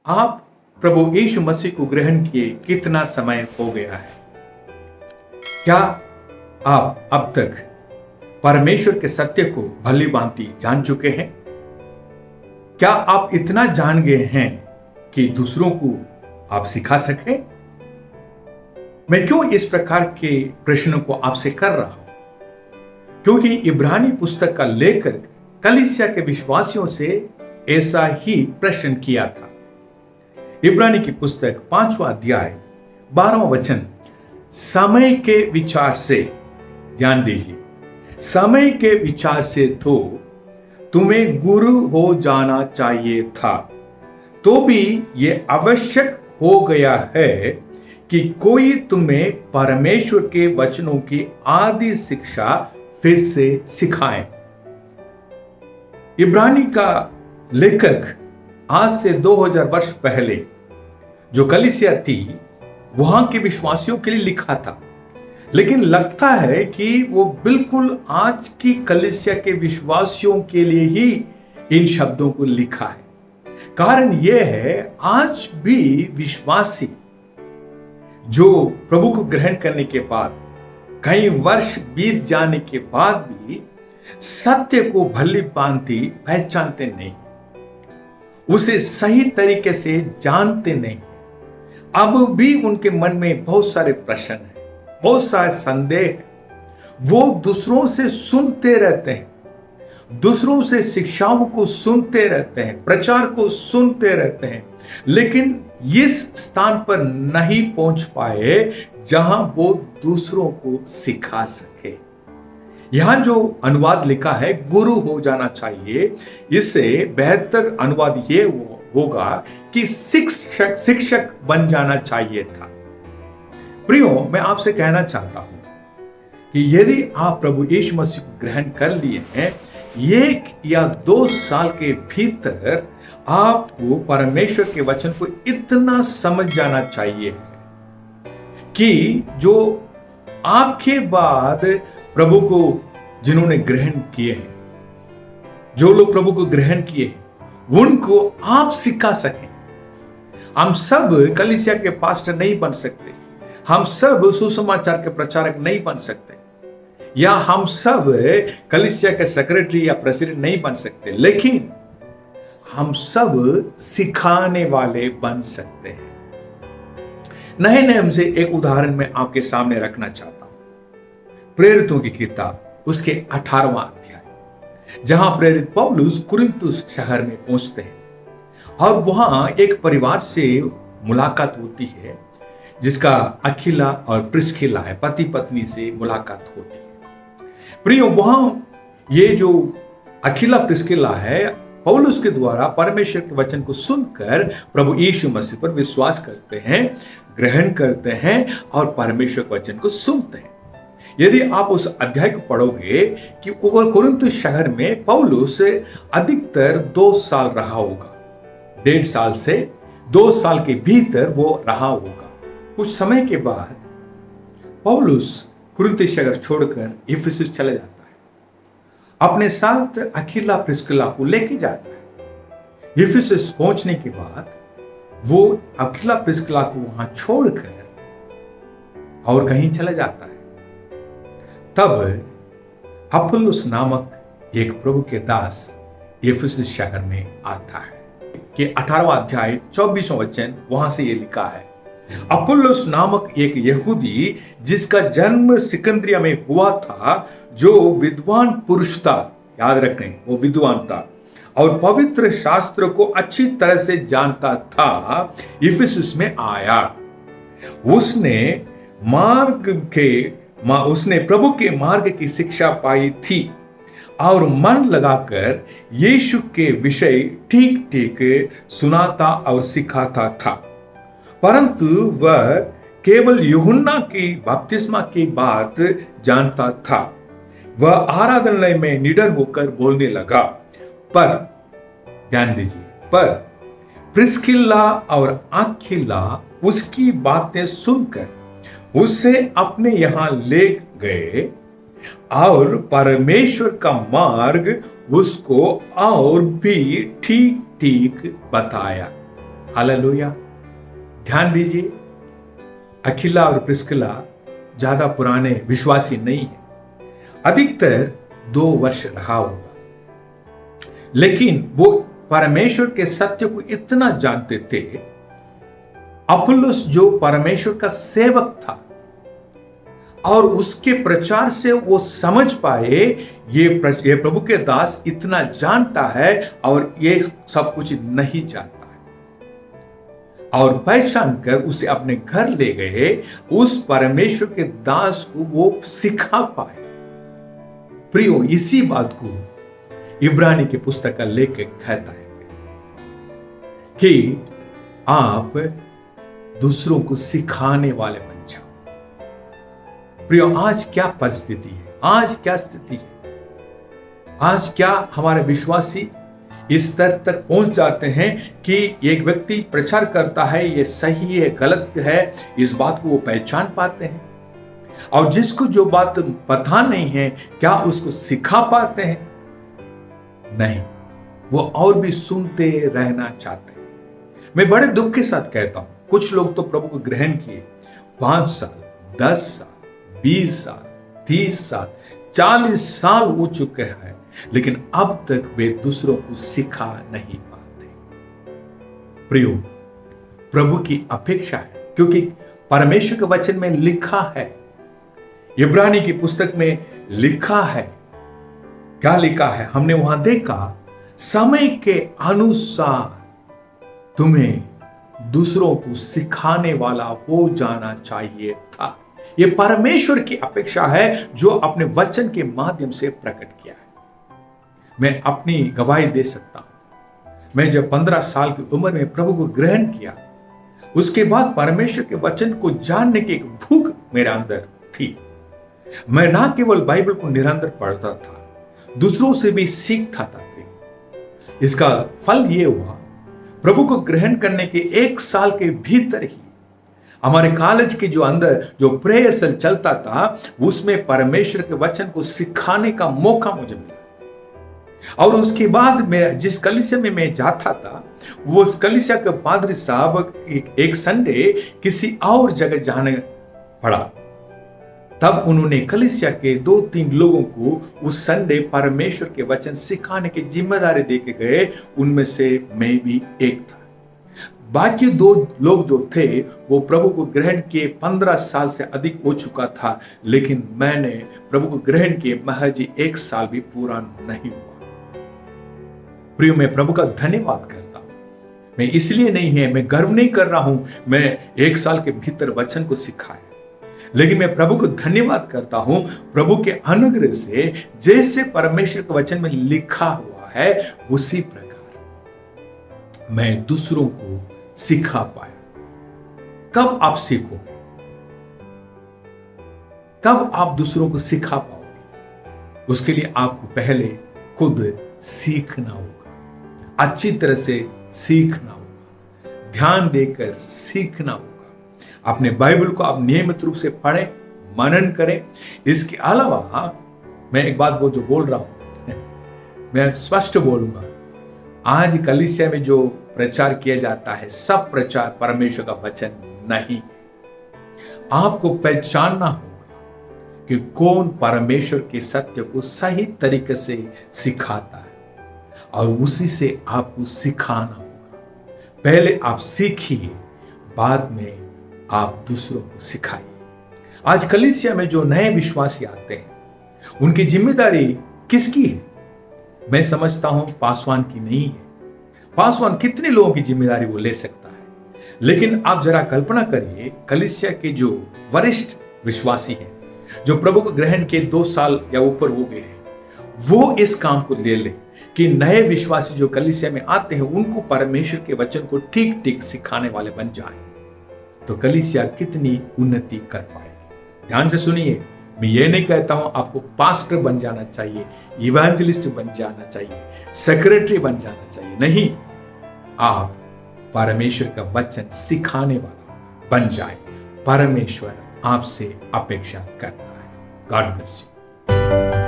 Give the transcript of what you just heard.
आप प्रभु यीशु मसीह को ग्रहण किए कितना समय हो गया है? क्या आप अब तक परमेश्वर के सत्य को भली भांति जान चुके हैं? क्या आप इतना जान गए हैं कि दूसरों को आप सिखा सकें? मैं क्यों इस प्रकार के प्रश्नों को आपसे कर रहा हूं? क्योंकि इब्रानी पुस्तक का लेखक कलीसिया के विश्वासियों से ऐसा ही प्रश्न किया था। इब्रानी की पुस्तक 5वां अध्याय 12वां वचन, समय के विचार से, ध्यान दीजिए, समय के विचार से तो तुम्हें गुरु हो जाना चाहिए था, तो भी यह आवश्यक हो गया है कि कोई तुम्हें परमेश्वर के वचनों की आदि शिक्षा फिर से सिखाए। इब्रानी का लेखक आज से 2000 वर्ष पहले जो कलीसिया थी वहां के विश्वासियों के लिए लिखा था, लेकिन लगता है कि वो बिल्कुल आज की कलीसिया के विश्वासियों के लिए ही इन शब्दों को लिखा है। कारण यह है, आज भी विश्वासी जो प्रभु को ग्रहण करने के बाद कई वर्ष बीत जाने के बाद भी सत्य को भली भांति पहचानते नहीं, उसे सही तरीके से जानते नहीं, अब भी उनके मन में बहुत सारे प्रश्न हैं, बहुत सारे संदेह हैं। वो दूसरों से सुनते रहते हैं, दूसरों से शिक्षाओं को सुनते रहते हैं, प्रचार को सुनते रहते हैं, लेकिन इस स्थान पर नहीं पहुंच पाए जहां वो दूसरों को सिखा सके। यहां जो अनुवाद लिखा है गुरु हो जाना चाहिए, इससे बेहतर अनुवाद ये होगा कि शिक्षक बन जाना चाहिए था। प्रियो, मैं आपसे कहना चाहता हूं कि यदि आप प्रभु यीशु मसीह को ग्रहण कर लिए हैं, 1 या 2 साल के भीतर आपको परमेश्वर के वचन को इतना समझ जाना चाहिए कि जो आपके बाद प्रभु को जिन्होंने ग्रहण किए हैं, जो लोग प्रभु को ग्रहण किए हैं, उनको आप सिखा सकें। हम सब कलीसिया के पास्टर नहीं बन सकते, हम सब सुसमाचार के प्रचारक नहीं बन सकते, या हम सब कलीसिया के सेक्रेटरी या प्रेसिडेंट नहीं बन सकते, लेकिन हम सब सिखाने वाले बन सकते हैं। नए नियम से एक उदाहरण मैं आपके सामने रखना चाहता हूं। प्रेरितों की किताब उसके 18वां अध्याय, जहां प्रेरित पौलुस कुरिन्थुस शहर में पहुंचते हैं और वहां एक परिवार से मुलाकात होती है जिसका अखिला और प्रिस्किला है, पति पत्नी से मुलाकात होती है। प्रियो, वहां ये जो अखिला प्रिस्किला है, पौलुस के द्वारा परमेश्वर के वचन को सुनकर प्रभु यीशु मसीह पर विश्वास करते हैं, ग्रहण करते हैं और परमेश्वर के वचन को सुनते हैं। यदि आप उस अध्याय को पढ़ोगे कि कुरिन्थुस शहर में पौलुस अधिकतर 2 साल रहा होगा, 1.5 साल से 2 साल के भीतर वो रहा होगा। कुछ समय के बाद पौलुस कुरिन्थुस शहर छोड़कर इफिसुस चले जाता है, अपने साथ अखिला प्रिस्किला को लेके जाता है। इफिसुस पहुंचने के बाद वो अखिला प्रिस्किला को वहां छोड़कर और कहीं चला जाता है। तब अपुल्लोस नामक एक प्रभु के दास इफिसुस शहर में आता है कि 18वां अध्याय 24वां वचन, वहां से ये लिखा है, अपुल्लोस नामक एक यहूदी जिसका जन्म सिकंदरिया में हुआ था, जो विद्वान पुरुष था, याद रखें वो विद्वान था, और पवित्र शास्त्र को अच्छी तरह से जानता था, इफिसुस में आया। उसने प्रभु के मार्ग की शिक्षा पाई थी और मन लगाकर यीशु के विषय ठीक ठीक सुनाता और सिखाता था, परंतु वह केवल यूहन्ना की बपतिस्मा की बात जानता था। वह आराधनालय में निडर होकर बोलने लगा, पर ध्यान दीजिए, पर प्रिस्किल्ला और अक्विला उसकी बातें सुनकर उसे अपने यहां ले गए और परमेश्वर का मार्ग उसको और भी ठीक ठीक बताया। हालेलुया। ध्यान दीजिए, अखिला और प्रिस्किला ज्यादा पुराने विश्वासी नहीं है, अधिकतर 2 वर्ष रहा होगा, लेकिन वो परमेश्वर के सत्य को इतना जानते थे। अपुल्लोस जो परमेश्वर का सेवक था और उसके प्रचार से वो समझ पाए ये प्रभु के दास इतना जानता है और ये सब कुछ नहीं जानता है, और पहचान कर उसे अपने घर ले गए। उस परमेश्वर के दास को वो सिखा पाए। प्रियो, इसी बात को इब्रानी की पुस्तक का लेखक कहता है कि आप दूसरों को सिखाने वाले बन जाओ। प्रियो, आज क्या परिस्थिति है, आज क्या स्थिति है, आज क्या हमारे विश्वासी इस स्तर तक पहुंच जाते हैं कि एक व्यक्ति प्रचार करता है, ये सही है गलत है, इस बात को वो पहचान पाते हैं, और जिसको जो बात पता नहीं है क्या उसको सिखा पाते हैं? नहीं, वो और भी सुनते रहना चाहते हैं। मैं बड़े दुख के साथ कहता हूं, कुछ लोग तो प्रभु को ग्रहण किए 5 साल, 10 साल, 20 साल, 30 साल, 40 साल हो चुके हैं, लेकिन अब तक वे दूसरों को सिखा नहीं पाते। प्रियो, प्रभु की अपेक्षा है, क्योंकि परमेश्वर के वचन में लिखा है, इब्रानी की पुस्तक में लिखा है। क्या लिखा है? हमने वहां देखा, समय के अनुसार तुम्हें दूसरों को सिखाने वाला हो जाना चाहिए था। यह परमेश्वर की अपेक्षा है जो अपने वचन के माध्यम से प्रकट किया है। मैं अपनी गवाही दे सकता हूं। मैं जब 15 साल की उम्र में प्रभु को ग्रहण किया, उसके बाद परमेश्वर के वचन को जानने की एक भूख मेरे अंदर थी। मैं ना केवल बाइबल को निरंतर पढ़ता था, दूसरों से भी सीखता था। इसका फल यह हुआ, प्रभु को ग्रहण करने के 1 साल के भीतर ही हमारे कॉलेज के जो अंदर जो प्रेयर सेल चलता था, उसमें परमेश्वर के वचन को सिखाने का मौका मुझे मिला। और उसके बाद मैं जिस कलीसिया में मैं जाता था, वो उस कलीसिया के पादरी साहब एक संडे किसी और जगह जाने पड़ा। तब उन्होंने कलीसिया के 2-3 लोगों को उस संडे परमेश्वर के वचन सिखाने की जिम्मेदारी देके गए। उनमें से मैं भी एक था। बाकी 2 लोग जो थे वो प्रभु को ग्रहण किए 15 साल से अधिक हो चुका था, लेकिन मैंने प्रभु को ग्रहण किए महज 1 साल भी पूरा नहीं हुआ। प्रियो, मैं प्रभु का धन्यवाद करता हूं। मैं इसलिए नहीं है, मैं गर्व नहीं कर रहा हूं मैं 1 साल के भीतर वचन को सिखाया, लेकिन मैं प्रभु को धन्यवाद करता हूं, प्रभु के अनुग्रह से जैसे परमेश्वर के वचन में लिखा हुआ है उसी प्रकार मैं दूसरों को सिखा पाया। कब आप सीखो, कब आप दूसरों को सिखा पाओगे? उसके लिए आपको पहले खुद सीखना होगा, अच्छी तरह से सीखना होगा, ध्यान देकर सीखना होगा। अपने बाइबल को आप नियमित रूप से पढ़ें, मनन करें। इसके अलावा मैं एक बात जो बोल रहा हूं मैं स्पष्ट बोलूंगा, आज कलीसिया में जो प्रचार किया जाता है सब प्रचार परमेश्वर का वचन नहीं। आपको पहचानना होगा कि कौन परमेश्वर के सत्य को सही तरीके से सिखाता है और उसी से आपको सिखाना होगा। पहले आप सीखिए, बाद में आप दूसरों को सिखाइए। आज कलीसिया में जो नए विश्वासी आते हैं उनकी जिम्मेदारी किसकी है? मैं समझता हूं पासवान की नहीं है। पासवान कितने लोगों की जिम्मेदारी वो ले सकता है, लेकिन आप जरा कल्पना करिए, कलीसिया के जो वरिष्ठ विश्वासी हैं, जो प्रभु को ग्रहण के 2 साल या ऊपर हो गए हैं, वो इस काम को ले ले कि नए विश्वासी जो कलीसिया में आते हैं उनको परमेश्वर के वचन को ठीक ठीक सिखाने वाले बन जाए, तो कलीसिया कितनी उन्नति कर पाएगी। ध्यान से सुनिए, मैं ये नहीं कहता हूं आपको पास्टर बन जाना चाहिए, इवेंजलिस्ट बन जाना चाहिए, सेक्रेटरी बन जाना चाहिए। नहीं, आप परमेश्वर का वचन सिखाने वाला बन जाए। परमेश्वर आपसे अपेक्षा करता है। God bless you.